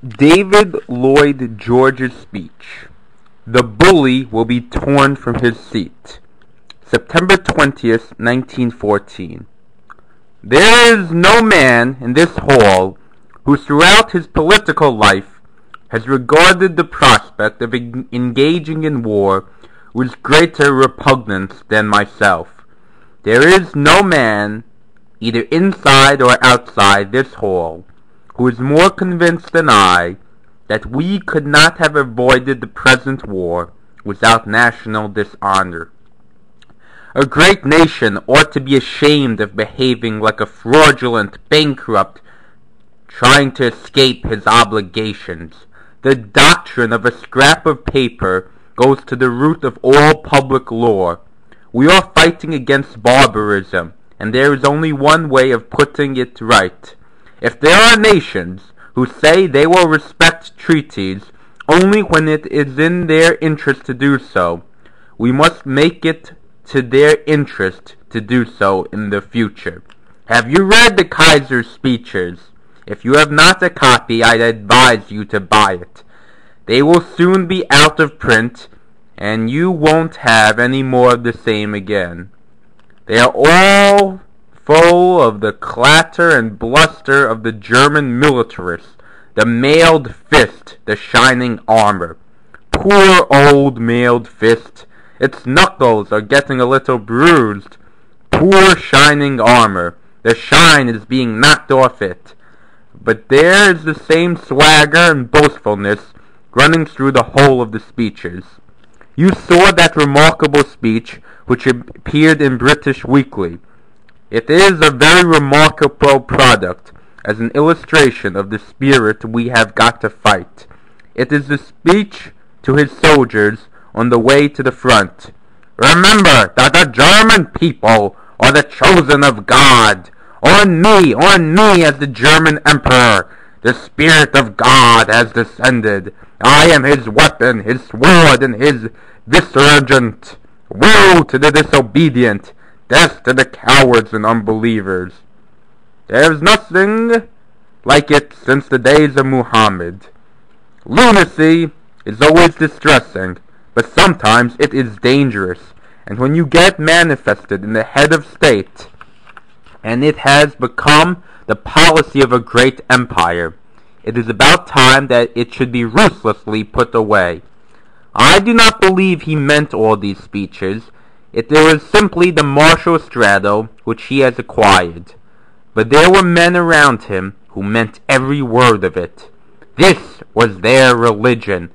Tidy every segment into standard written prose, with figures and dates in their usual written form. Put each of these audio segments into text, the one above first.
David Lloyd George's speech. The bully will be torn from his seat. September 20th, 1914. There is no man in this hall who throughout his political life has regarded the prospect of engaging in war with greater repugnance than myself. There is no man, either inside or outside this hall, who is more convinced than I that we could not have avoided the present war without national dishonor. A great nation ought to be ashamed of behaving like a fraudulent bankrupt trying to escape his obligations. The doctrine of a scrap of paper goes to the root of all public law. We are fighting against barbarism, and there is only one way of putting it right. If there are nations who say they will respect treaties only when it is in their interest to do so, we must make it to their interest to do so in the future. Have you read the Kaiser's speeches? If you have not a copy, I'd advise you to buy it. They will soon be out of print, and you won't have any more of the same again. They are all full of the clatter and bluster of the German militarists, the mailed fist, the shining armor. Poor old mailed fist! Its knuckles are getting a little bruised. Poor shining armor! The shine is being knocked off it. But there is the same swagger and boastfulness running through the whole of the speeches. You saw that remarkable speech which appeared in British Weekly. It is a very remarkable product as an illustration of the spirit we have got to fight. It is the speech to his soldiers on the way to the front. Remember that the German people are the chosen of God. On me as the German Emperor, the Spirit of God has descended. I am his weapon, his sword, and his vicegerent. Woe to the disobedient! Death to the cowards and unbelievers. There is nothing like it since the days of Muhammad. Lunacy is always distressing, but sometimes it is dangerous, and when you get manifested in the head of state, and it has become the policy of a great empire, it is about time that it should be ruthlessly put away. I do not believe he meant all these speeches. It was simply the martial straddle which he has acquired. But there were men around him who meant every word of it. This was their religion.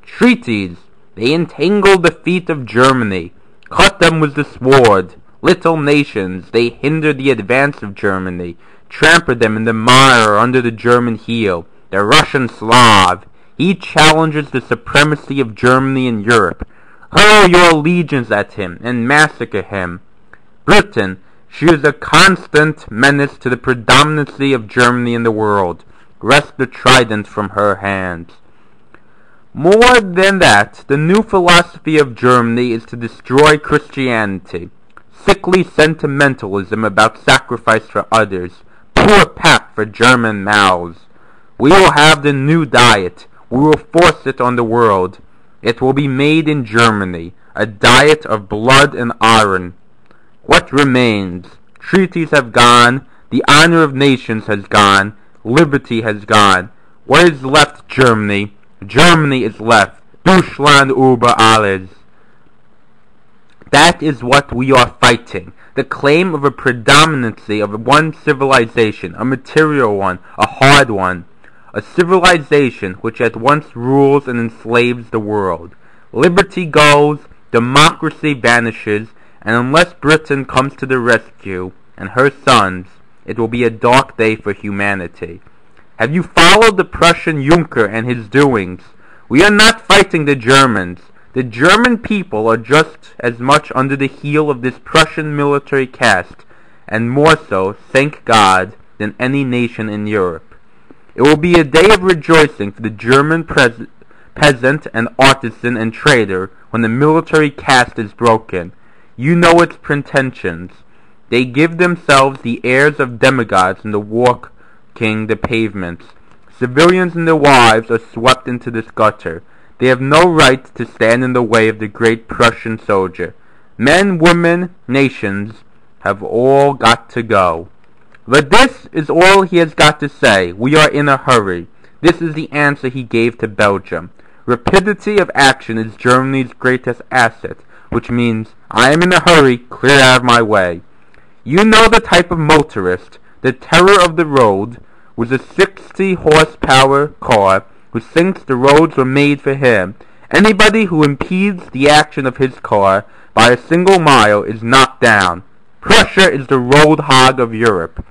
Treaties, they entangled the feet of Germany, cut them with the sword. Little nations, they hindered the advance of Germany, trampled them in the mire under the German heel. The Russian Slav, he challenges the supremacy of Germany in Europe. Hurl your allegiance at him and massacre him. Britain, she is a constant menace to the predominancy of Germany in the world. Wrest the trident from her hands. More than that, the new philosophy of Germany is to destroy Christianity. Sickly sentimentalism about sacrifice for others. Poor pap for German mouths. We will have the new diet. We will force it on the world. It will be made in Germany, a diet of blood and iron. What remains? Treaties have gone, the honor of nations has gone, liberty has gone. What is left, Germany? Germany is left. Deutschland über alles. That is what we are fighting. The claim of a predominancy of one civilization, a material one, a hard one. A civilization which at once rules and enslaves the world. Liberty goes, democracy vanishes, and unless Britain comes to the rescue, and her sons, it will be a dark day for humanity. Have you followed the Prussian Junker and his doings? We are not fighting the Germans. The German people are just as much under the heel of this Prussian military caste, and more so, thank God, than any nation in Europe. It will be a day of rejoicing for the German peasant and artisan and trader when the military caste is broken. You know its pretensions. They give themselves the airs of demigods in the walking the pavements. Civilians and their wives are swept into this gutter. They have no right to stand in the way of the great Prussian soldier. Men, women, nations have all got to go. But this is all he has got to say. We are in a hurry. This is the answer he gave to Belgium. Rapidity of action is Germany's greatest asset, which means, I am in a hurry, clear out of my way. You know the type of motorist. The terror of the road was a 60-horsepower car who thinks the roads were made for him. Anybody who impedes the action of his car by a single mile is knocked down. Prussia is the road hog of Europe.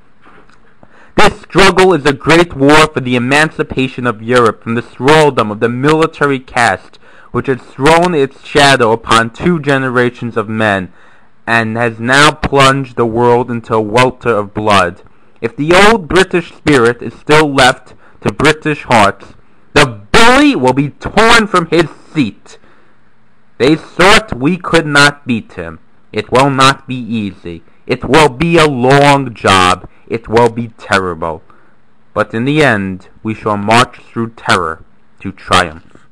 This struggle is a great war for the emancipation of Europe from the thraldom of the military caste, which has thrown its shadow upon 2 generations of men, and has now plunged the world into a welter of blood. If the old British spirit is still left to British hearts, the bully will be torn from his seat. They thought we could not beat him. It will not be easy. It will be a long job. It will be terrible. But in the end, we shall march through terror to triumph.